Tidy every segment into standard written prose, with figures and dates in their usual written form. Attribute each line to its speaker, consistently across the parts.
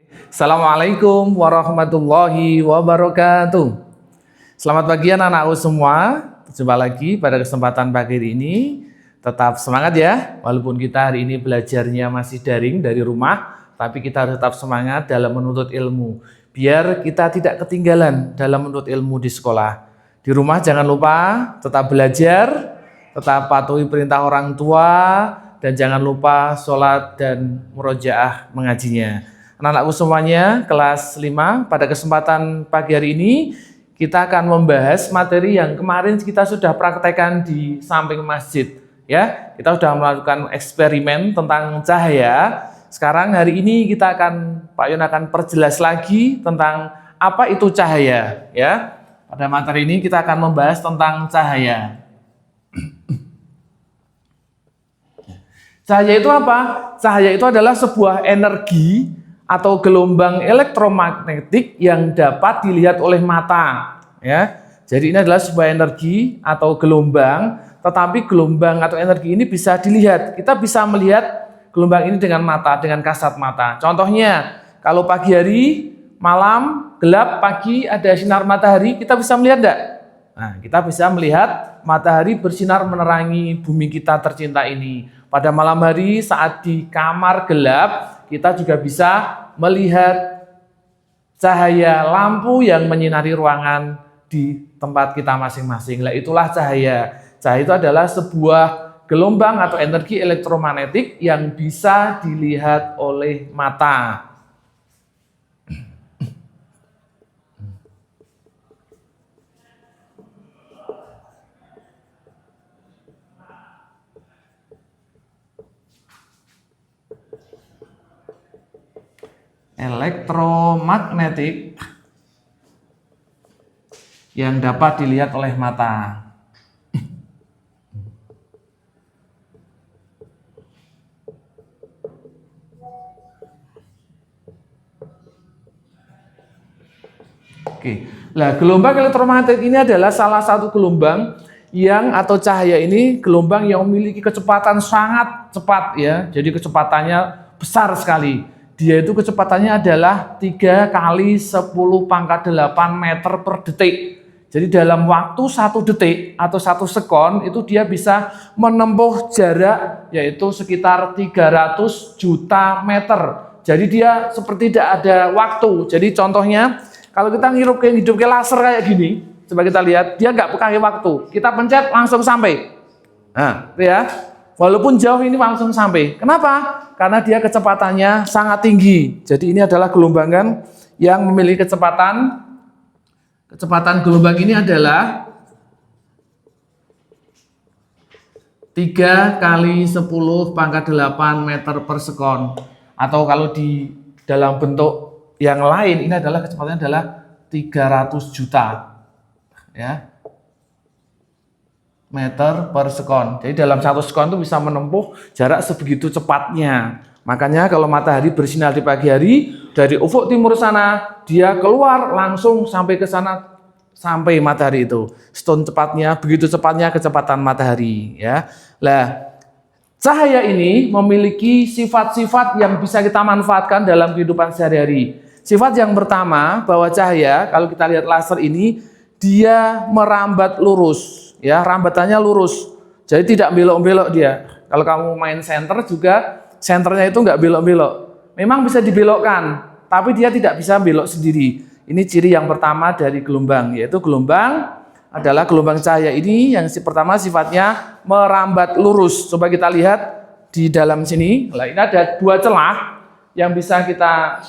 Speaker 1: Assalamualaikum warahmatullahi wabarakatuh. Selamat pagi anak-anakku semua. Jumpa lagi pada kesempatan pagi ini. Tetap semangat ya, walaupun kita hari ini belajarnya masih daring dari rumah, tapi kita harus tetap semangat dalam menuntut ilmu. Biar kita tidak ketinggalan dalam menuntut ilmu di sekolah. Di rumah jangan lupa tetap belajar, tetap patuhi perintah orang tua, dan jangan lupa sholat dan murojaah mengajinya. Anak-anakku semuanya, kelas 5, pada kesempatan pagi hari ini kita akan membahas materi yang kemarin kita sudah praktekkan di samping masjid. Ya, kita sudah melakukan eksperimen tentang cahaya. Sekarang hari ini Pak Yon akan perjelas lagi tentang apa itu cahaya. Ya, pada materi ini kita akan membahas tentang cahaya. Cahaya itu apa? Cahaya itu adalah sebuah energi atau gelombang elektromagnetik yang dapat dilihat oleh mata, ya. Jadi ini adalah sebuah energi atau gelombang, tetapi gelombang atau energi ini bisa dilihat. Kita bisa melihat gelombang ini dengan mata, dengan kasat mata. Contohnya, kalau pagi hari, malam, gelap, pagi ada sinar matahari, kita bisa melihat enggak? Nah, kita bisa melihat matahari bersinar menerangi bumi kita tercinta ini. Pada malam hari saat di kamar gelap, kita juga bisa melihat cahaya lampu yang menyinari ruangan di tempat kita masing-masing. Nah, itulah cahaya. Cahaya itu adalah sebuah gelombang atau energi elektromagnetik yang bisa dilihat oleh mata. Elektromagnetik yang dapat dilihat oleh mata. Oke. Nah, gelombang elektromagnetik ini adalah salah satu gelombang yang atau cahaya ini gelombang yang memiliki kecepatan sangat cepat ya. Jadi kecepatannya besar sekali. Dia itu kecepatannya adalah 3 kali 10 pangkat 8 meter per detik. Jadi dalam waktu 1 detik atau 1 sekon itu dia bisa menempuh jarak yaitu sekitar 300 juta meter. Jadi dia seperti tidak ada waktu. Jadi contohnya kalau kita ngirup ke laser kayak gini, coba kita lihat, dia nggak pakai waktu. Kita pencet langsung sampai. Nah, ya. Walaupun jauh ini langsung sampai. Kenapa? Karena dia kecepatannya sangat tinggi. Jadi ini adalah gelombangan yang memiliki kecepatan gelombang ini adalah 3 kali 10 pangkat 8 meter per sekon. Atau kalau di dalam bentuk yang lain, ini adalah kecepatannya adalah 300 juta. Ya. Meter per sekon. Jadi dalam 1 sekon itu bisa menempuh jarak sebegitu cepatnya. Makanya kalau matahari bersinar di pagi hari, dari ufuk timur sana, dia keluar langsung sampai ke sana, sampai matahari itu. Stone cepatnya, begitu cepatnya kecepatan matahari. Ya. Nah, cahaya ini memiliki sifat-sifat yang bisa kita manfaatkan dalam kehidupan sehari-hari. Sifat yang pertama, bahwa cahaya, kalau kita lihat laser ini, dia merambat lurus. Ya, rambatannya lurus, jadi tidak belok-belok dia. Kalau kamu main senter juga, senternya itu nggak belok-belok. Memang bisa dibelokkan, tapi dia tidak bisa belok sendiri. Ini ciri yang pertama dari gelombang, yaitu gelombang adalah gelombang cahaya ini yang pertama sifatnya merambat lurus. Coba kita lihat di dalam sini. Nah, ini ada 2 celah yang bisa kita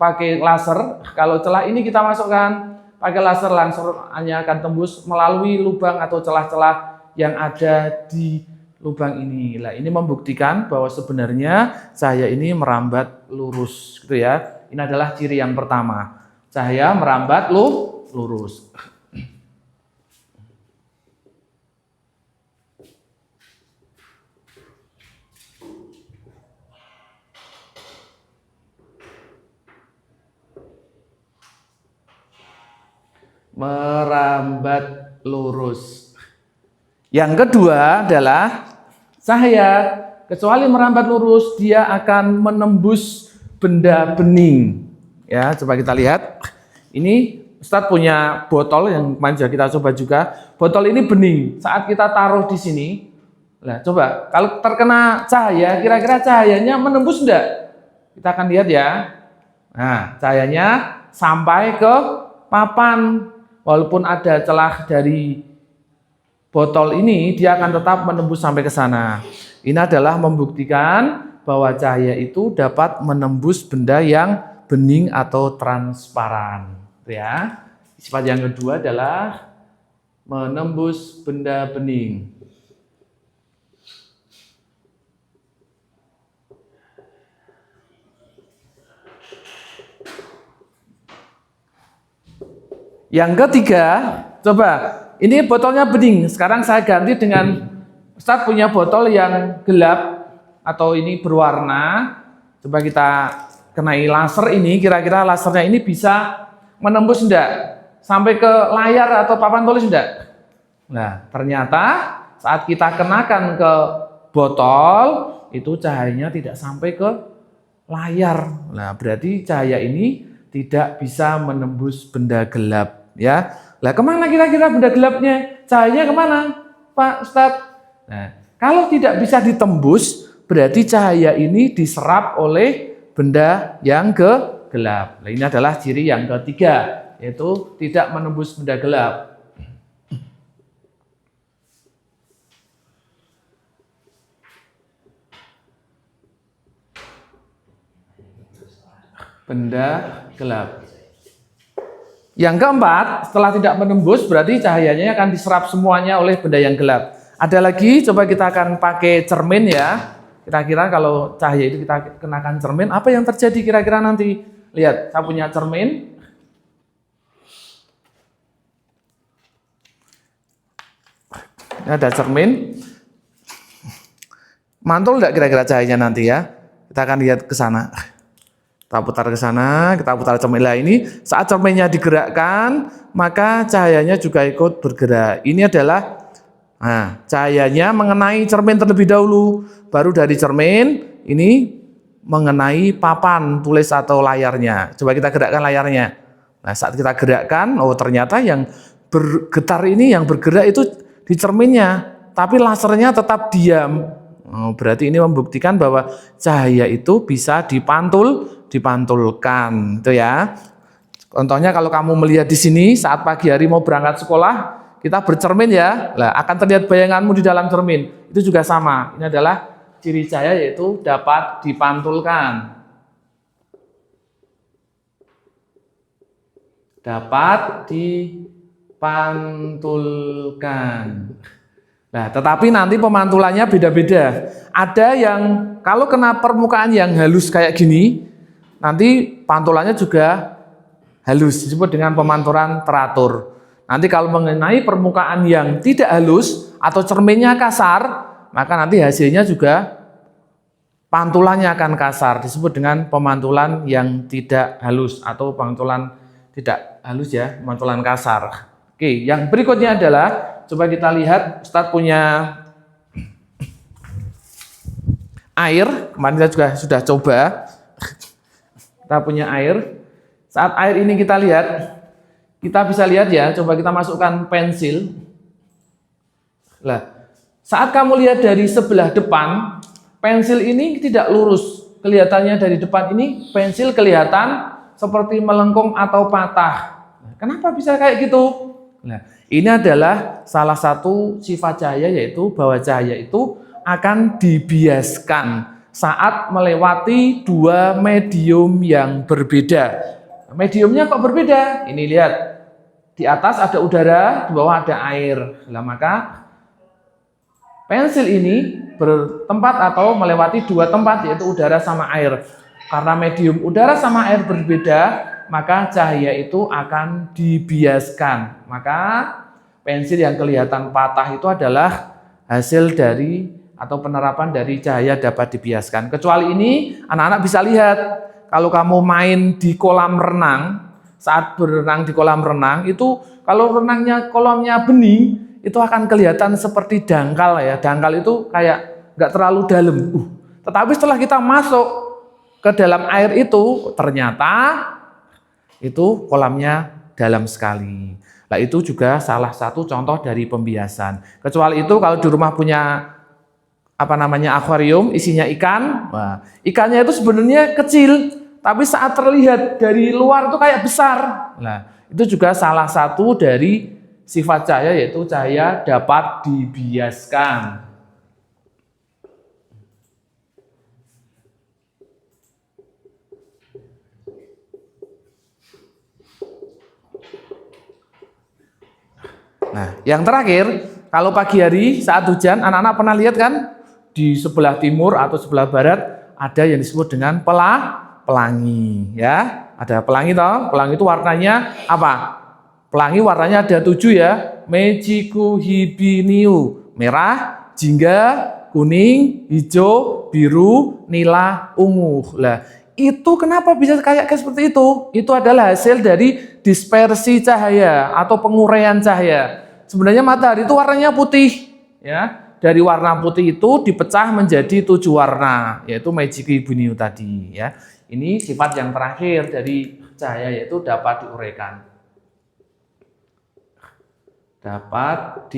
Speaker 1: pakai laser. Kalau celah ini kita masukkan pakai laser, langsung hanya akan tembus melalui lubang atau celah-celah yang ada di lubang ini. Nah, ini membuktikan bahwa sebenarnya cahaya ini merambat lurus, gitu ya. Ini adalah ciri yang pertama. Cahaya merambat lurus. Merambat lurus. Yang kedua adalah cahaya, kecuali merambat lurus, dia akan menembus benda bening. Ya, coba kita lihat. Ini Ustadz punya botol yang kemarin sudah kita coba juga. Botol ini bening. Saat kita taruh di sini, nah coba kalau terkena cahaya, kira-kira cahayanya menembus enggak? Kita akan lihat ya. Nah, cahayanya sampai ke papan. Walaupun ada celah dari botol ini, dia akan tetap menembus sampai ke sana. Ini adalah membuktikan bahwa cahaya itu dapat menembus benda yang bening atau transparan. Ya. Sifat yang kedua adalah menembus benda bening. Yang ketiga, coba ini botolnya bening. Sekarang saya ganti dengan Ustadz punya botol yang gelap atau ini berwarna. Coba kita kenai laser ini, kira-kira lasernya ini bisa menembus enggak? Sampai ke layar atau papan tulis enggak? Nah, ternyata saat kita kenakan ke botol, itu cahayanya tidak sampai ke layar. Nah, berarti cahaya ini tidak bisa menembus benda gelap. Ya, lah kemana kira-kira benda gelapnya? Cahayanya kemana, Pak Ustadz? Nah, kalau tidak bisa ditembus, berarti cahaya ini diserap oleh benda yang gelap. Nah, ini adalah ciri yang ketiga, yaitu tidak menembus benda gelap. Benda gelap. Yang keempat, setelah tidak menembus, berarti cahayanya akan diserap semuanya oleh benda yang gelap. Ada lagi, coba kita akan pakai cermin ya. Kira-kira kalau cahaya itu kita kenakan cermin, apa yang terjadi kira-kira nanti? Lihat, saya punya cermin. Ini ada cermin. Mantul enggak kira-kira cahayanya nanti ya? Kita akan lihat ke sana. Kita putar ke sana, kita putar cermin. Lah ini saat cerminnya digerakkan, maka cahayanya juga ikut bergerak. Ini adalah cahayanya mengenai cermin terlebih dahulu, baru dari cermin ini mengenai papan tulis atau layarnya. Coba kita gerakkan layarnya. Nah, saat kita gerakkan, oh ternyata yang bergetar ini, yang bergerak itu di cerminnya, tapi lasernya tetap diam. Oh, berarti ini membuktikan bahwa cahaya itu bisa dipantulkan, itu ya. Contohnya kalau kamu melihat di sini saat pagi hari mau berangkat sekolah, kita bercermin ya, lah akan terlihat bayanganmu di dalam cermin. Itu juga sama. Ini adalah ciri cahaya yaitu dapat dipantulkan. Dapat dipantulkan. Nah, tetapi nanti pemantulannya beda-beda. Ada yang kalau kena permukaan yang halus kayak gini, nanti pantulannya juga halus, disebut dengan pemantulan teratur. Nanti kalau mengenai permukaan yang tidak halus atau cerminnya kasar, maka nanti hasilnya juga pantulannya akan kasar, disebut dengan pemantulan yang tidak halus atau pantulan tidak halus ya, pemantulan kasar. Oke, yang berikutnya adalah coba kita lihat, Ustadz punya air, kemarin kita juga sudah coba. Kita punya air. Saat air ini kita lihat, kita bisa lihat ya, coba kita masukkan pensil. Nah, saat kamu lihat dari sebelah depan, pensil ini tidak lurus. Kelihatannya dari depan ini, pensil kelihatan seperti melengkung atau patah. Kenapa bisa kayak gitu? Nah, ini adalah salah satu sifat cahaya, yaitu bahwa cahaya itu akan dibiaskan saat melewati dua medium yang berbeda. Mediumnya kok berbeda? Ini lihat, di atas ada udara, di bawah ada air. Nah, maka pensil ini bertempat atau melewati dua tempat, yaitu udara sama air. Karena medium udara sama air berbeda, maka cahaya itu akan dibiaskan. Maka pensil yang kelihatan patah itu adalah hasil dari atau penerapan dari cahaya dapat dibiaskan. Kecuali ini anak-anak bisa lihat, kalau kamu main di kolam renang, saat berenang di kolam renang itu kalau renangnya kolamnya bening, itu akan kelihatan seperti dangkal ya. Dangkal itu kayak nggak terlalu dalam. Tetapi setelah kita masuk ke dalam air itu, ternyata itu kolamnya dalam sekali. Nah itu juga salah satu contoh dari pembiasan. Kecuali itu kalau di rumah punya akuarium isinya ikan, nah, ikannya itu sebenarnya kecil, tapi saat terlihat dari luar itu kayak besar. Nah itu juga salah satu dari sifat cahaya, yaitu cahaya dapat dibiaskan. Nah, yang terakhir, kalau pagi hari saat hujan, anak-anak pernah lihat kan di sebelah timur atau sebelah barat ada yang disebut dengan pelangi, ya. Ada pelangi toh. Pelangi itu warnanya apa? Pelangi warnanya ada 7 ya. Mejiku hibiniu, merah, jingga, kuning, hijau, biru, nila, ungu. Lah, itu kenapa bisa kayak seperti itu? Itu adalah hasil dari dispersi cahaya atau penguraian cahaya. Sebenarnya matahari itu warnanya putih, ya. Dari warna putih itu dipecah menjadi 7 warna, yaitu Meiji Bunyu tadi, ya. Ini sifat yang terakhir dari cahaya, yaitu dapat diuraikan. Dapat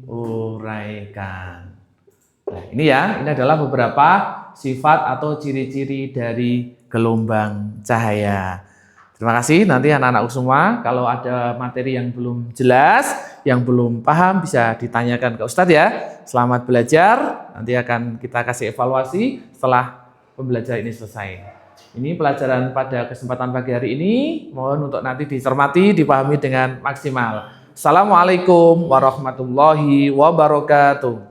Speaker 1: diuraikan. Nah, ini ya, ini adalah beberapa sifat atau ciri-ciri dari gelombang cahaya. Terima kasih. Nanti anak-anakku semua, kalau ada materi yang belum jelas, yang belum paham, bisa ditanyakan ke Ustadz ya. Selamat belajar. Nanti akan kita kasih evaluasi setelah pembelajaran ini selesai. Ini pelajaran pada kesempatan pagi hari ini. Mohon untuk nanti dicermati, dipahami dengan maksimal. Assalamualaikum warahmatullahi wabarakatuh.